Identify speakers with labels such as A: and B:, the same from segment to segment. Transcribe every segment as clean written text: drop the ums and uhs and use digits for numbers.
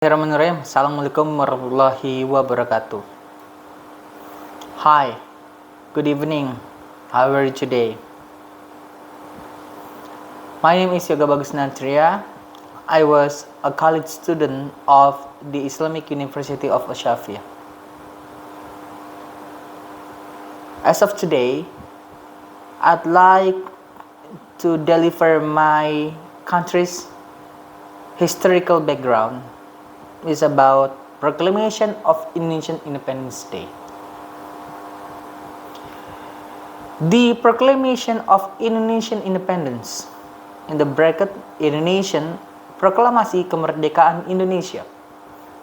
A: Bismillahirrahmanirrahim. Assalamualaikum warahmatullahi wabarakatuh. Hi, good evening. How are you today? My name is Yoga Bagus Natria. I was a college student of the Islamic University of Ashafia. As of today, I'd like to deliver my country's historical background is about Proclamation of Indonesian Independence Day. The Proclamation of Indonesian Independence, in the bracket Indonesian, Proklamasi Kemerdekaan Indonesia,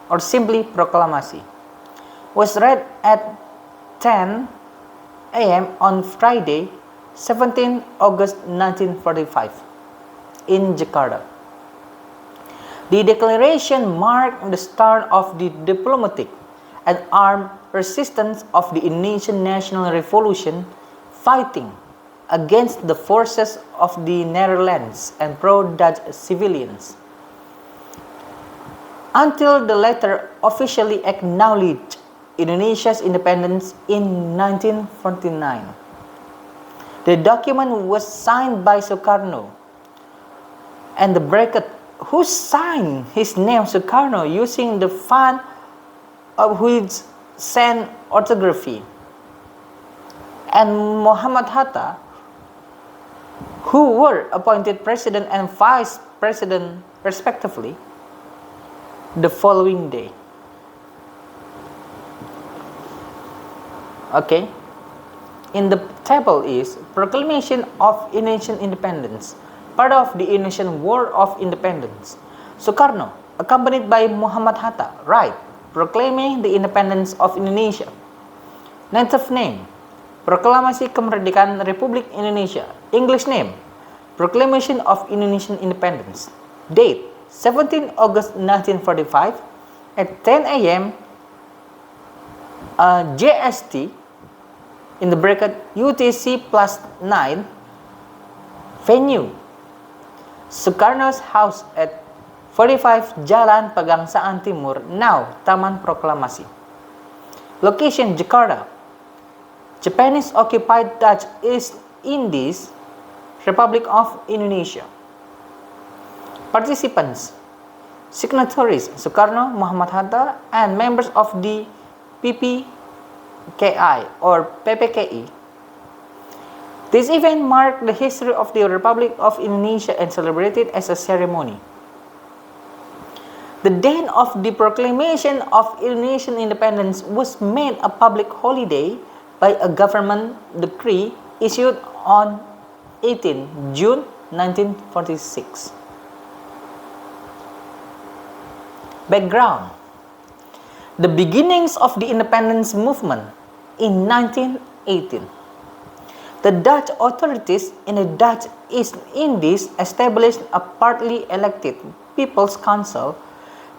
A: or simply Proklamasi, was read at 10 a.m. on Friday, 17 August 1945 in Jakarta. The declaration marked the start of the diplomatic and armed resistance of the Indonesian National Revolution fighting against the forces of the Netherlands and pro-Dutch civilians, until the latter officially acknowledged Indonesia's independence in 1949. The document was signed by Sukarno, and the bracket who signed his name Sukarno using the font of his sand orthography, and Muhammad Hatta, who were appointed president and vice president respectively the following day. Okay, in the table is Proclamation of Indonesian Independence, part of the Indonesian War of Independence. Sukarno, accompanied by Muhammad Hatta, write, proclaiming the independence of Indonesia. Native name, Proklamasi Kemerdekaan Republik Indonesia. English name, Proclamation of Indonesian Independence. Date, 17 August 1945 at 10 a.m. JST, in the bracket UTC plus 9. Venue, Sukarno's house at 45 Jalan Pegangsaan Timur, now Taman Proklamasi. Location, Jakarta. Japanese occupied Dutch East Indies, Republic of Indonesia. Participants, signatories Sukarno, Muhammad Hatta, and members of the PPKI or PPKI. This event marked the history of the Republic of Indonesia and celebrated as a ceremony. The date of the Proclamation of Indonesian Independence was made a public holiday by a government decree issued on 18 June 1946. Background: the beginnings of the independence movement in 1918. The Dutch authorities in the Dutch East Indies established a partly elected People's Council,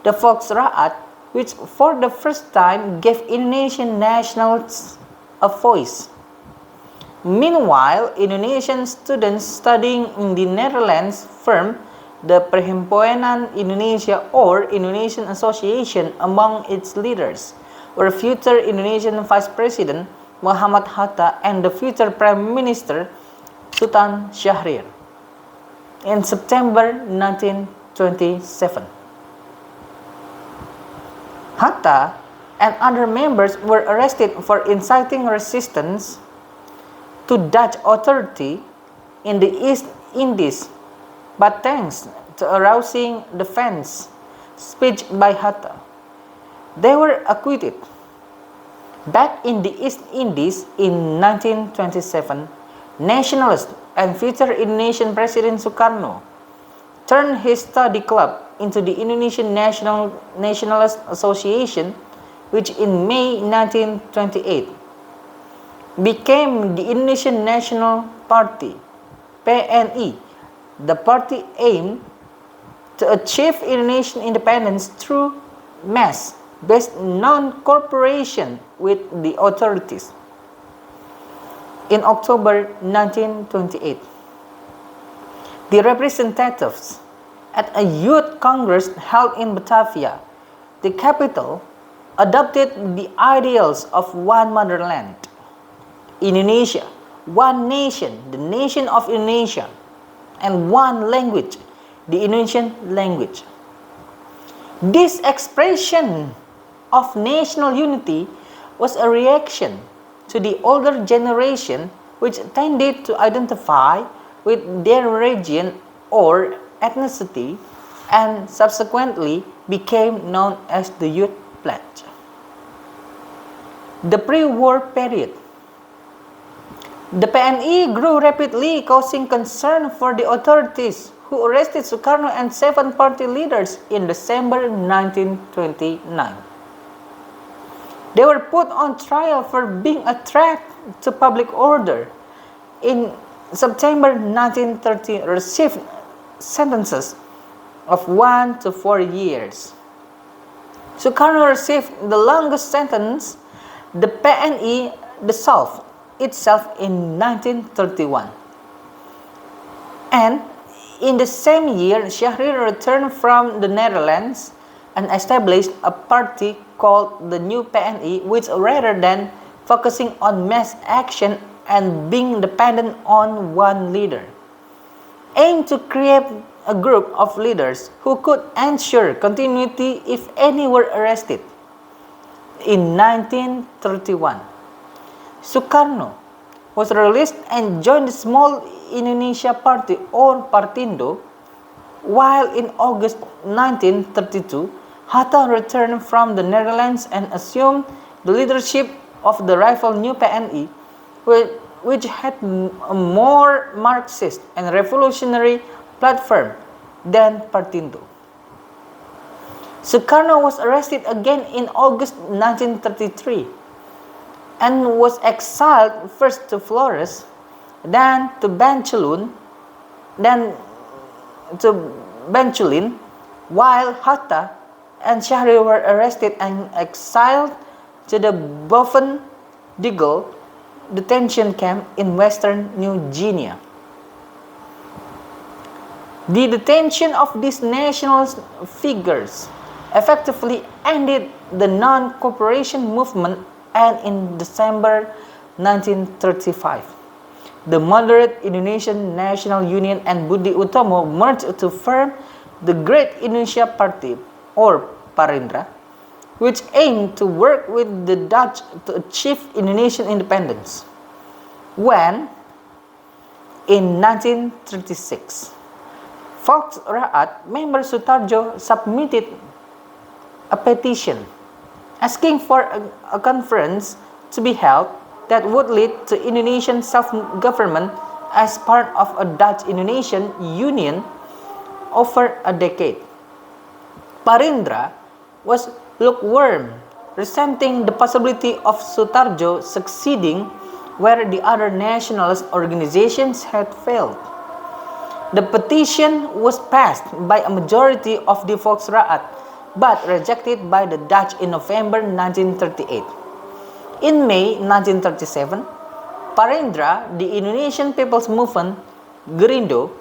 A: the Volksraad, which for the first time gave Indonesian nationals a voice. Meanwhile, Indonesian students studying in the Netherlands formed the Perhimpunan Indonesia or Indonesian Association. Among its leaders were future Indonesian Vice President Muhammad Hatta and the future Prime Minister Sultan Syahrir. In September 1927, Hatta and other members were arrested for inciting resistance to Dutch authority in the East Indies, but thanks to a rousing defense speech by Hatta, they were acquitted. Back in the East Indies in 1927, nationalist and future Indonesian President Sukarno turned his study club into the Indonesian Nationalist Association, which in May 1928 became the Indonesian National Party, PNI. The party aimed to achieve Indonesian independence through mass-based non-cooperation with the authorities. In October 1928, the representatives at a youth congress held in Batavia the capital adopted the ideals of one motherland, Indonesia, one nation, the nation of Indonesia, and one language, the Indonesian language. This expression of national unity was a reaction to the older generation, which tended to identify with their region or ethnicity and subsequently became known as the Youth Pledge. The pre-war period. The PNI grew rapidly, causing concern for the authorities, who arrested Sukarno and 7 party leaders in December 1929. They were put on trial for being a threat to public order. In September 1930, received sentences of 1 to 4 years. Sukarno received the longest sentence. The PNI dissolved itself in 1931. And in the same year, Syahrir returned from the Netherlands and established a party called the New PNI, which rather than focusing on mass action and being dependent on one leader, aimed to create a group of leaders who could ensure continuity if any were arrested. In 1931, Sukarno was released and joined the small Indonesia Party or Partindo, while in August 1932, Hatta returned from the Netherlands and assumed the leadership of the rival New PNI, which had a more Marxist and revolutionary platform than Partindo. Sukarno was arrested again in August 1933 and was exiled first to Flores, then to Banculin, while Hatta and Syahrir were arrested and exiled to the Boven-Digel detention camp in western New Guinea. The detention of these nationalist figures effectively ended the non-cooperation movement, and in December 1935, the moderate Indonesian National Union and Budi Utomo merged to form the Great Indonesia Party, or Parindra, which aimed to work with the Dutch to achieve Indonesian independence. When, in 1936, Volksraad member Sutarjo submitted a petition asking for a conference to be held that would lead to Indonesian self-government as part of a Dutch-Indonesian union over a decade. Parindra was lukewarm, resenting the possibility of Sutarjo succeeding where the other nationalist organizations had failed. The petition was passed by a majority of the Volksraad, but rejected by the Dutch in November 1938. In May 1937, Parindra, the Indonesian People's Movement, Gerindo,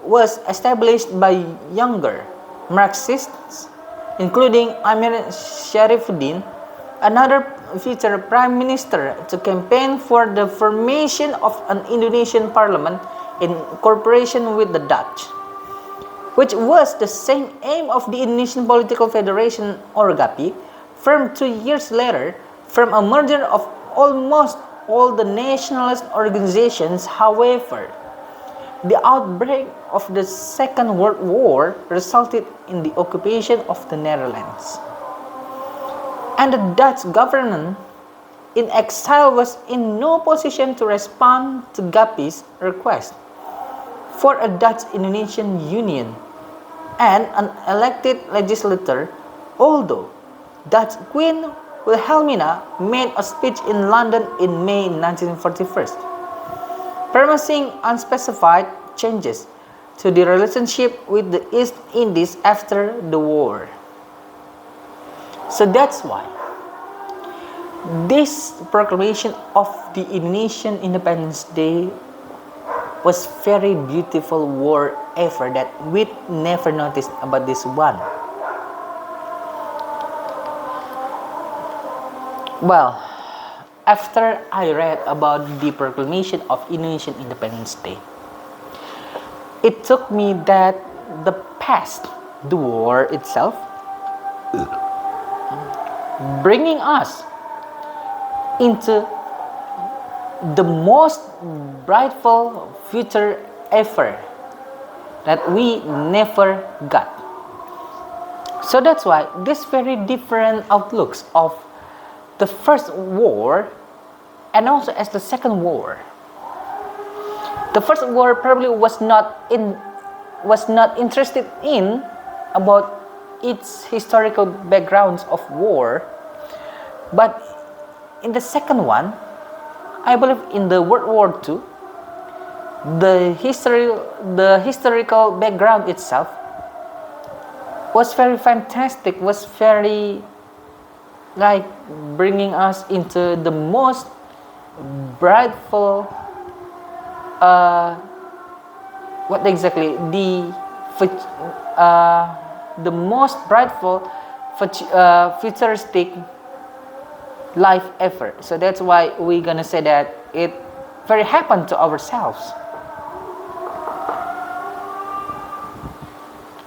A: was established by younger Marxists, including Amir Syarifuddin, another future prime minister, to campaign for the formation of an Indonesian parliament in cooperation with the Dutch, which was the same aim of the Indonesian Political Federation, or GAPI, formed 2 years later from a merger of almost all the nationalist organizations. However, the outbreak of the Second World War resulted in the occupation of the Netherlands, and the Dutch government in exile was in no position to respond to GAPI's request for a Dutch-Indonesian union and an elected legislature, although Dutch Queen Wilhelmina made a speech in London in May 1941, promising unspecified changes to the relationship with the East Indies after the war. So that's why this proclamation of the Indonesian Independence Day was very beautiful war effort that we never noticed about this one. Well, after I read about the proclamation of Indonesian Independence Day, it took me that the past, the war itself, bringing us into the most brightful future ever that we never got. So that's why this very different outlooks of the first war and also as the second war. The first war probably was not interested in about its historical backgrounds of war, but in the second one, I believe in the World War II, the historical background itself was very fantastic, was very like bringing us into the most brightful what exactly the most brightful futuristic life ever. So that's why we're gonna say that it very happened to ourselves.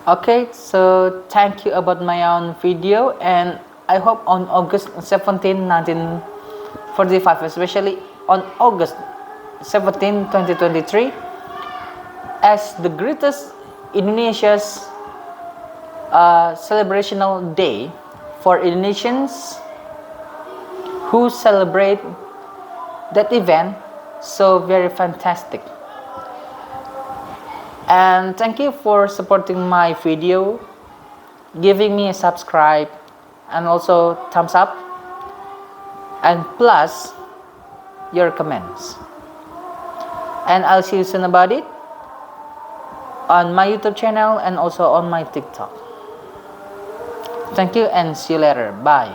A: Okay, so thank you about my own video, and I hope on August 17, 1945, especially on August 17, 2023, as the greatest Indonesia's celebrational day for Indonesians who celebrate that event so very fantastic. And thank you for supporting my video, giving me a subscribe and also thumbs up, and plus your comments. And I'll see you soon about it on my YouTube channel and also on my TikTok. Thank you and see you later. Bye.